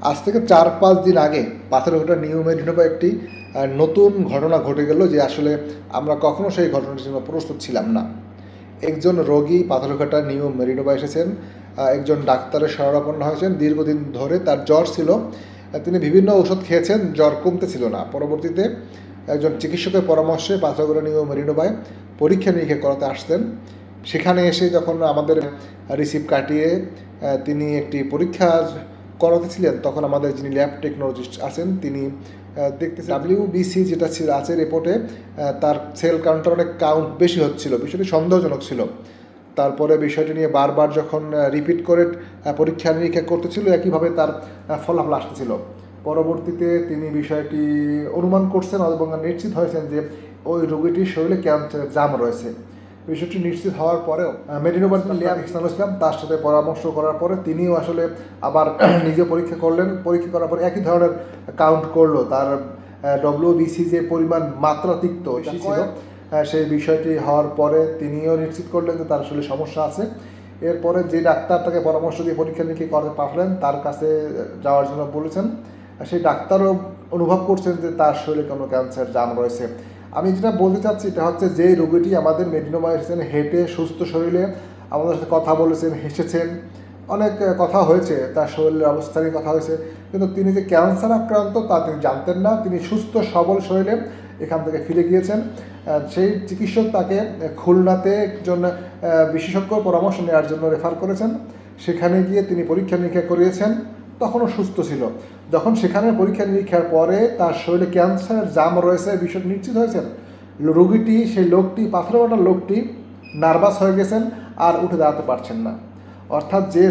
আজ থেকে 4-5 দিন আগে পাথরঘাটা নিউ মেডিনোভা একটি নতুন ঘটনা ঘটে গেল, যে আসলে আমরা কখনো সেই ঘটনার জন্য প্রস্তুত ছিলাম না। একজন রোগী পাথরঘাটা নিউ মেডিনোভা এসেছেন, একজন ডাক্তারের শরণাপন্ন হয়েছেন। দীর্ঘদিন ধরে তার জ্বর ছিল, তিনি বিভিন্ন ওষুধ খেয়েছেন, জ্বর কমতেছিল না। পরবর্তীতে একজন চিকিৎসকের পরামর্শে পাথরঘাটা নিউ মেডিনোভায় পরীক্ষা নিরীক্ষা করাতে আসতেন। সেখানে এসে যখন আমাদের রিসিভ কাটিয়ে তিনি একটি পরীক্ষা করাতেছিলেন, তখন আমাদের যিনি ল্যাব টেকনোলজিস্ট আছেন তিনি দেখতেছেন WBC যেটা ছিল আছে রিপোর্টে, তার সেল কাউন্টার অনেক কাউন্ট বেশি হচ্ছিল। বিষয়টি সন্দেহজনক ছিল। তারপরে বিষয়টি নিয়ে বারবার যখন রিপিট করে পরীক্ষা নিরীক্ষা করতেছিল, একইভাবে তার ফলাফল আসতেছিল। পরবর্তীতে তিনি বিষয়টি অনুমান করছেন এবং নিশ্চিত হয়েছেন যে ওই রোগীটির শরীরে ক্যান্সারের জাম রয়েছে। বিষয়টি নিশ্চিত হওয়ার পরেও মেডিনোভার ল্যাব ইহসানুল ইসলাম তার সাথে পরামর্শ করার পরে তিনিও আসলে আবার নিজে পরীক্ষা করলেন। পরীক্ষা করার পরে একই ধরনের কাউন্ট করলো। তার WBC যে পরিমাণ মাত্রাতিরিক্ত বেশি ছিল, সেই বিষয়টি হওয়ার পরে তিনিও নিশ্চিত করলেন যে তার আসলে সমস্যা আছে। এরপরে যে ডাক্তার তাকে পরামর্শ দিয়ে পরীক্ষা নিরীক্ষা করতে পারলেন, তার কাছে যাওয়ার জন্য বলেছেন। সেই ডাক্তারও অনুভব করছেন যে তার শরীরে কোনো ক্যান্সার জাম রয়েছে। আমি যেটা বলতে চাচ্ছি এটা হচ্ছে, যে রোগীটি আমাদের মেডিনোভা এসেছেন হেঁটে সুস্থ শরীরে, আমাদের সাথে কথা বলেছেন, হেসেছেন, অনেক কথা হয়েছে, তার শরীরের অবস্থা নিয়ে কথা হয়েছে, কিন্তু তিনি যে ক্যান্সার আক্রান্ত তা তিনি জানতেন না। তিনি সুস্থ সবল শরীরে এখান থেকে ফিরে গিয়েছেন। সেই চিকিৎসক তাকে খুলনাতে একজন বিশেষজ্ঞ পরামর্শ নেওয়ার জন্য রেফার করেছেন। সেখানে গিয়ে তিনি পরীক্ষা নিরীক্ষা করিয়েছেন, তখনও সুস্থ ছিল। যখন সেখানে পরীক্ষা নিরীক্ষার পরে তার শরীরে ক্যান্সারের জাম রয়েছে বিষয়টি নিশ্চিত হয়েছেন, রোগীটি সেই লোকটি পাথরঘাটার লোকটি নার্ভাস হয়ে গেছেন, আর উঠে দাঁড়াতে পারছেন না। অর্থাৎ যে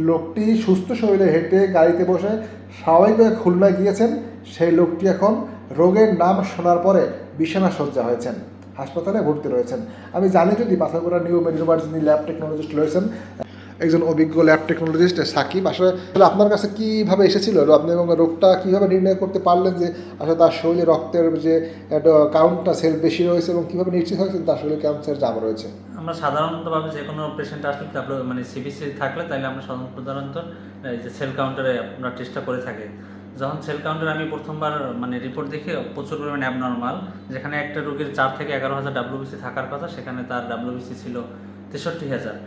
লোকটি সুস্থ শরীরে হেঁটে গাড়িতে বসে স্বাভাবিকভাবে খুলনা গিয়েছেন, সেই লোকটি এখন রোগের নাম শোনার পরে বিছানা শয্যা হয়েছেন, হাসপাতালে ভর্তি রয়েছেন। আমি জানি যদি পাথরঘাটা নিউ মেডিনোভার যিনি ল্যাব টেকনোলজিস্ট রয়েছেন, একজন অভিজ্ঞ ল্যাব টেকনোলজিস্ট সাকিব, আসলে আপনার কাছে কীভাবে এসেছিল, আপনি এবং রোগটা কীভাবে নির্ণয় করতে পারলেন যে আসলে তার শরীরে রক্তের যে কাউন্টটা সেল বেশি রয়েছে, এবং কীভাবে নিশ্চিত হয়েছেন তার শরীরে ক্যান্সার জাম রয়েছে? আমরা সাধারণতভাবে যে কোনো পেশেন্ট আসলে তারপরে মানে সিবিসি থাকলে তাহলে আমরা সাধারণত এই যে সেল কাউন্টারে আমরা টেস্টটা করে থাকি। যখন সেল কাউন্টারে আমি প্রথমবার মানে রিপোর্ট দেখে প্রচুর পরিমাণে অ্যাবনর্মাল, যেখানে একটা রোগীর 4 থেকে 11,000 WBC থাকার কথা, সেখানে তার WBC ছিল 63,000।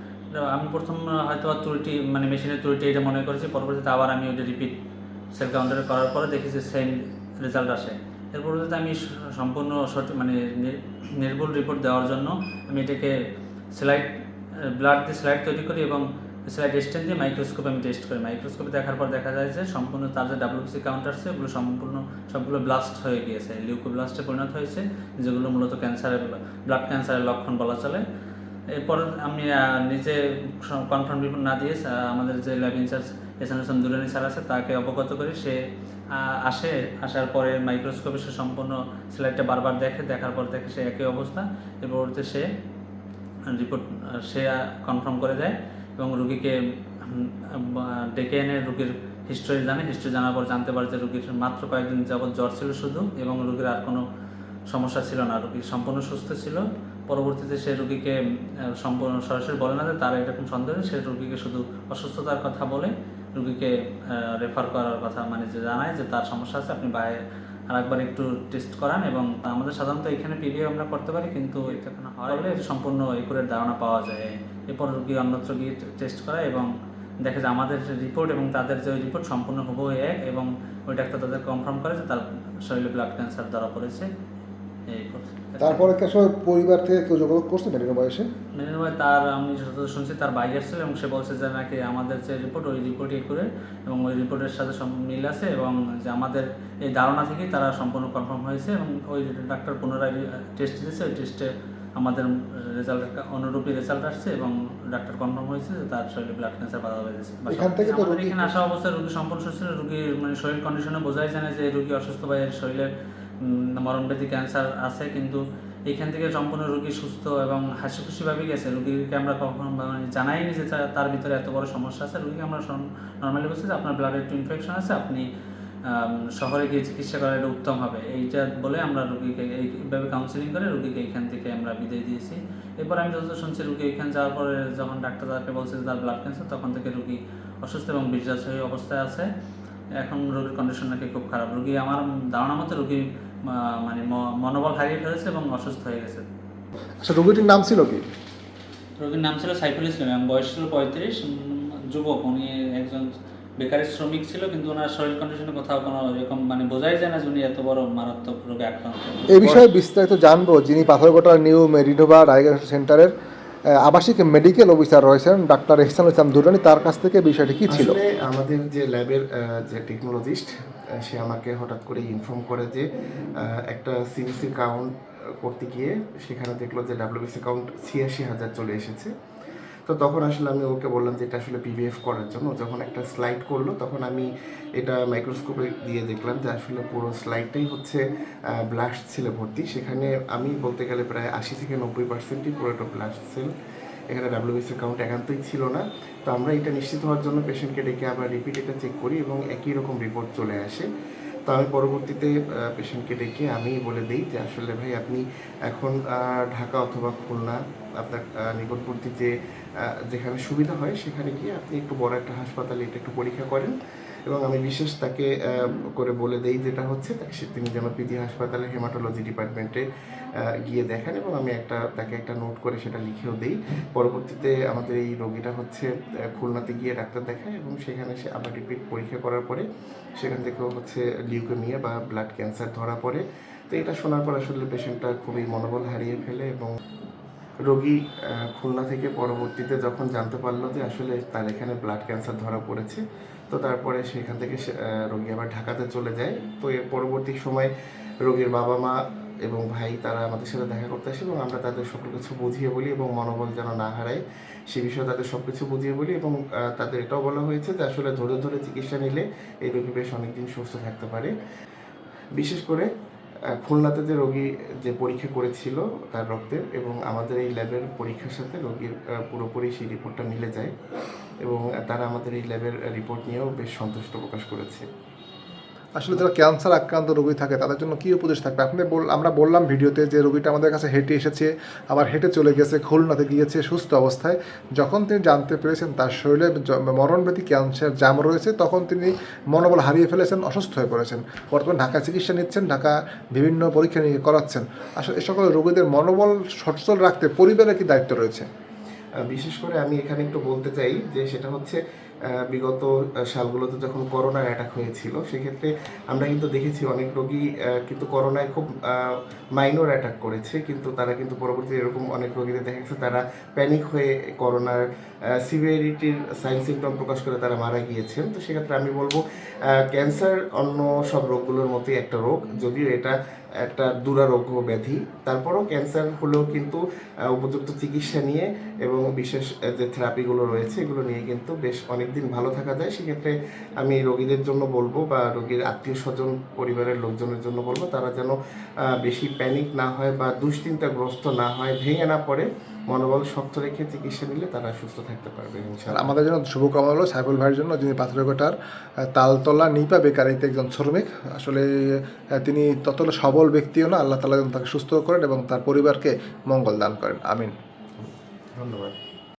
আমি প্রথম হয়তো ত্রুটি মানে মেশিনের ত্রুটি এটা মনে করেছি। পরবর্তীতে আবার আমি ওইটা রিপিট সেল কাউন্টারে করার পরে দেখি যে সেম রেজাল্ট আসে। এর পরবর্তীতে আমি সম্পূর্ণ সঠিক মানে নির্ভুল রিপোর্ট দেওয়ার জন্য আমি এটাকে স্লাইড ব্লাড দিয়ে স্লাইড তৈরি করি এবং স্লাইড স্ট্যান্ড দিয়ে মাইক্রোস্কোপে আমি টেস্ট করি। মাইক্রোস্কোপে দেখার পর দেখা যায় যে সম্পূর্ণ তার যে WBC কাউন্ট আসছে ওগুলো সবগুলো ব্লাস্ট হয়ে গিয়েছে, লিউকোব্লাস্টে পরিণত হয়েছে, যেগুলো মূলত ক্যান্সারের ব্লাড ক্যান্সারের লক্ষণ বলা চলে। এরপর আমি নিজে কনফার্ম রিপোর্ট না দিয়ে আমাদের যে lab in charge Ehsanul Durrani sir আছে তাকে অবগত করি। সে আসার পরে মাইক্রোস্কোপে সে সম্পূর্ণ স্লাইডটা বারবার দেখার পর দেখে সে একই অবস্থা। এর পরবর্তীতে সে রিপোর্ট কনফার্ম করে দেয় এবং রুগীকে ডেকে এনে রুগীর হিস্ট্রি জানার পর জানতে পারে যে রুগীর মাত্র কয়েকদিন যাবৎ জ্বর ছিল শুধু, এবং রুগীর আর কোনো সমস্যা ছিল না, রুগী সম্পূর্ণ সুস্থ ছিল। পরবর্তীতে সে রুগীকে সম্পূর্ণ সরাসরি বলে না যে তার এরকম সন্দেহ, সে রুগীকে শুধু অসুস্থতার কথা বলে রুগীকে রেফার করার কথা মানে যে জানায় যে তার সমস্যা আছে, আপনি বাইরে আরেকবার একটু টেস্ট করান। এবং আমাদের সাধারণত এখানে পিভিও আমরা করতে পারি, কিন্তু এটা হলে সম্পূর্ণ একুরেট ধারণা পাওয়া যায়। এরপর রুগী অন্যত্র গিয়ে টেস্ট করায় এবং দেখে যে আমাদের রিপোর্ট এবং তাদের যে রিপোর্ট সম্পূর্ণ হুবহু এক, এবং ওই ডাক্তার তাদের কনফার্ম করে যে তার শরীরে ব্লাড ক্যান্সার ধরা পড়েছে। তারপরে কি আসলে পরিবার থেকে কেউ যোগাযোগ করছে মেডিনোভা এসে? মেডিনোভা তার আমি যতদূর শুনছি তার ভাই আসছিল এবং সে বলছে যে নাকি আমাদের যে রিপোর্ট ওই রিপোর্টই করে এবং ওই রিপোর্টের সাথে মিল আছে, এবং যে আমাদের এই ধারণা থেকেই তারা সম্পূর্ণ কনফার্ম হয়েছে। এবং ওই ডাক্তার পুনরায় টেস্ট দিয়েছে, ওই টেস্টে আমাদের রেজাল্টের অনুরূপী রেজাল্ট আসছে এবং ডাক্তার কনফার্ম হয়েছে যে তার শরীরে ব্লাড ক্যান্সার বাধা বেঁধেছে। এখান থেকে তো এখানে আসা অবস্থায় রুগী সম্পূর্ণ সুস্থ, রুগীর মানে শরীর কন্ডিশনে বোঝাই জানে যে রুগী অসুস্থ বা এর শরীরের মরণব্যাধি ক্যান্সার আছে, কিন্তু এখান থেকে সম্পূর্ণ রুগী সুস্থ এবং হাসি খুশিভাবে গেছে। রুগীকে আমরা কখনো মানে জানাইনি যে তার ভিতরে এত বড় সমস্যা আছে। রুগীকে আমরা নর্মালি বলছি যে আপনার ব্লাডে একটু ইনফেকশন আছে, আপনি শহরে গিয়ে চিকিৎসা করা এটা উত্তম হবে, এইটা বলে আমরা রুগীকে এইভাবে কাউন্সিলিং করে রুগীকে এইখান থেকে আমরা বিদায় দিয়েছি। এরপর আমি যত শুনছি রুগী এখানে যাওয়ার পরে যখন ডাক্তার তাকে বলছে যে তার ব্লাড ক্যান্সার, তখন থেকে রুগী অসুস্থ এবং বিরজাশয়ী অবস্থায় আছে। এখন রোগীর কন্ডিশন নাকি খুব খারাপ। রোগী আমার ধারণা মতো রোগী মানে মনোবল হারিয়ে ফেলেছে এবং অসুস্থ হয়ে গেছে। আচ্ছা, রোগীটির নাম ছিল কি? রোগীর নাম ছিল সাইফুল ইসলাম এবং বয়স ছিল 35, যুবক। উনি একজন বেকারি শ্রমিক ছিল, কিন্তু ওনার শরীর কন্ডিশনে কোথাও কোনো এরকম মানে বোঝাই যায় না যে উনি এত বড় মারাত্মক রোগে আক্রান্ত। এই বিষয়ে বিস্তারিত জানবো যিনি পাথরঘাটার নিউ মেরিনোভা ডায়াগনস্টিক সেন্টারের আবাসিক মেডিকেল অফিসার রয়েছেন ডাক্তার ইহসানুল ইসলাম দুরানি। তার কাছ থেকে বিষয়টি কি ছিল? আসলে আমাদের যে ল্যাবের যে টেকনোলজিস্ট, সে আমাকে হঠাৎ করে ইনফর্ম করে যে একটা সিবিসি কাউন্ট করতে গিয়ে সেখানে দেখলো যে ডাব্লিউবিসি কাউন্ট 86,000 চলে এসেছে। তো তখন আসলে আমি ওকে বললাম যে এটা আসলে পিভিএফ করার জন্য। যখন একটা স্লাইড করলো তখন আমি এটা মাইক্রোস্কোপে দিয়ে দেখলাম যে আসলে পুরো স্লাইডটাই হচ্ছে ব্লাস্ট সেলে ভর্তি। সেখানে আমি বলতে গেলে প্রায় 80 থেকে 90%ই পুরোটা ব্লাস্ট সেল। এখানে ডাব্লিউবিসি কাউন্ট একান্তই ছিল না। তো আমরা এটা নিশ্চিত হওয়ার জন্য পেশেন্টকে ডেকে আবার রিপিট এটা চেক করি এবং একই রকম রিপোর্ট চলে আসে। তো আমি পরবর্তীতে পেশেন্টকে ডেকে আমি বলে দিই যে আসলে ভাই আপনি এখন ঢাকা অথবা খুলনা আপনার নিকটবর্তী যেখানে সুবিধা হয় সেখানে গিয়ে আপনি একটু বড় একটা হাসপাতালে এটা একটু পরীক্ষা করেন। এবং আমি বিশেষ তাকে করে বলে দেই যেটা হচ্ছে তিনি যেন পিজি হাসপাতালে হেমাটোলজি ডিপার্টমেন্টে গিয়ে দেখেন, এবং আমি তাকে একটা নোট করে সেটা লিখেও দিই। পরবর্তীতে আমাদের এই রোগীটা হচ্ছে খুলনাতে গিয়ে ডাক্তার দেখায় এবং সেখানে সে আবার রিপিট পরীক্ষা করার পরে সেখান থেকেও হচ্ছে লিউকেমিয়া বা ব্লাড ক্যান্সার ধরা পড়ে। তো এটা শোনার পর আসলে পেশেন্টটা খুবই মনোবল হারিয়ে ফেলে এবং রোগী খুলনা থেকে পরবর্তীতে যখন জানতে পারলো যে আসলে তার এখানে ব্লাড ক্যান্সার ধরা পড়েছে, তো তারপরে সেখান থেকে রোগী আবার ঢাকাতে চলে যায়। তো এর পরবর্তী সময় রোগীর বাবা মা এবং ভাই তারা আমাদের সাথে দেখা করতে আসে এবং আমরা তাদের সকল কিছু বুঝিয়ে বলি এবং মনোবল যেন না হারায় সে বিষয়ে তাদের সব কিছু বুঝিয়ে বলি। এবং তাদের এটাও বলা হয়েছে যে আসলে ধৈর্য ধরে চিকিৎসা নিলে এই রোগী বেশ অনেকদিন সুস্থ থাকতে পারে। বিশেষ করে খুলনাতে যে রোগী যে পরীক্ষা করেছিল তার রক্তের এবং আমাদের এই ল্যাবের পরীক্ষার সাথে রোগীর পুরোপুরি সেই রিপোর্টটা মিলে যায় এবং তারা আমাদের এই ল্যাবের রিপোর্ট নিয়েও বেশ সন্তুষ্ট প্রকাশ করেছে। আসলে যারা ক্যান্সার আক্রান্ত রোগী থাকে তাদের জন্য কী উপদেশ থাকবে? আমরা বললাম ভিডিওতে যে রোগীটা আমাদের কাছে হেঁটে এসেছে, আবার হেঁটে চলে গেছে, খুলনাতে গিয়েছে সুস্থ অবস্থায়। যখন তিনি জানতে পেরেছেন তার শরীরে মরণব্যাধি ক্যান্সার জাম রয়েছে, তখন তিনি মনোবল হারিয়ে ফেলেছেন, অসুস্থ হয়ে পড়েছেন। বর্তমানে ঢাকা চিকিৎসা নিচ্ছেন, ঢাকা বিভিন্ন পরীক্ষা নিরীক্ষা করাচ্ছেন। আসলে এ সকল রোগীদের মনোবল সচল রাখতে পরিবারের কি দায়িত্ব রয়েছে? বিশেষ করে আমি এখানে একটু বলতে চাই যে সেটা হচ্ছে বিগত সালগুলোতে যখন করোনার অ্যাটাক হয়েছিল সেক্ষেত্রে আমরা কিন্তু দেখেছি অনেক রোগী কিন্তু করোনায় খুব মাইনর অ্যাটাক করেছে, কিন্তু তারা কিন্তু পরবর্তীতে এরকম অনেক রোগীদের দেখা গেছে তারা প্যানিক হয়ে করোনার সিভিয়ারিটির সাইন সিমটম প্রকাশ করে তারা মারা গিয়েছেন। তো সেক্ষেত্রে আমি বলবো ক্যান্সার অন্য সব রোগগুলোর মতোই একটা রোগ, যদিও এটা একটা দুরারোগ্য ব্যাধি, তারপরও ক্যান্সার হলেও কিন্তু উপযুক্ত চিকিৎসা নিয়ে এবং বিশেষ যে থেরাপিগুলো রয়েছে এগুলো নিয়ে কিন্তু বেশ অনেক দিন ভালো থাকা যায়। সেক্ষেত্রে আমি রোগীদের জন্য বলবো বা রোগীর আত্মীয় স্বজন পরিবারের লোকজনের জন্য বলবো তারা যেন বেশি প্যানিক না হয় বা দুশ্চিন্তাগ্রস্ত না হয়, ভেঙে না পড়ে, মনোবল শক্ত রেখে চিকিৎসা নিলে তারা সুস্থ থাকতে পারবে ইনশাআল্লাহ। আমাদের জন্য শুভকামনা হলো সাইফুল ভাইয়ের জন্য, যিনি পাথরঘাটার তালতলা নিপা বেকারিতে একজন শ্রমিক। আসলে তিনি ততটা সবল ব্যক্তিও না। আল্লাহ তাআলা যেন তাকে সুস্থ করেন এবং তার পরিবারকে মঙ্গল দান করেন। আমিন। ধন্যবাদ।